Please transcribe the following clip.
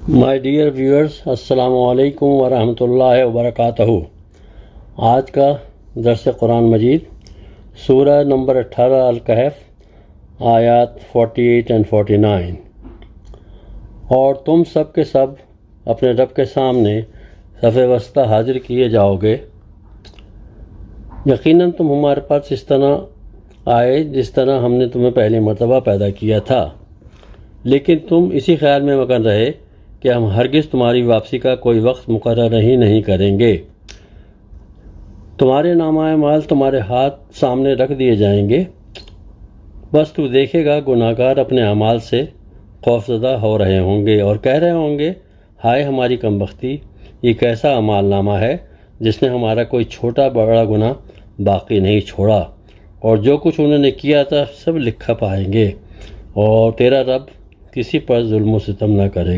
My dear viewers, अस्सलामु अलैकुम वरहमतुल्लाहि वबरकातुहू। आज का दर्स कुरान मजीद सूरह नंबर 18 अल-कहफ, आयात 48 एंड 49। और तुम सब के सब अपने रब के सामने सफ़े वस्ता हाजिर किए जाओगे। यकीनन तुम हमारे पास इस तरह आए जिस तरह हमने तुम्हें पहली मर्तबा पैदा किया था, लेकिन तुम इसी ख्याल में मगन रहे कि हम हरगिज़ तुम्हारी वापसी का कोई वक्त मुकर्रर ही नहीं करेंगे। तुम्हारे नामाए माल तुम्हारे हाथ सामने रख दिए जाएंगे, बस तू देखेगा गुनाहगार अपने अमाल से खौफज़दा हो रहे होंगे और कह रहे होंगे, हाय हमारी कमबख्ती, ये कैसा अमाल नामा है जिसने हमारा कोई छोटा बड़ा गुनाह बाकी नहीं छोड़ा, और जो कुछ उन्होंने किया था सब लिखा पाएंगे, और तेरा रब किसी पर जुल्म सितम न करेगा।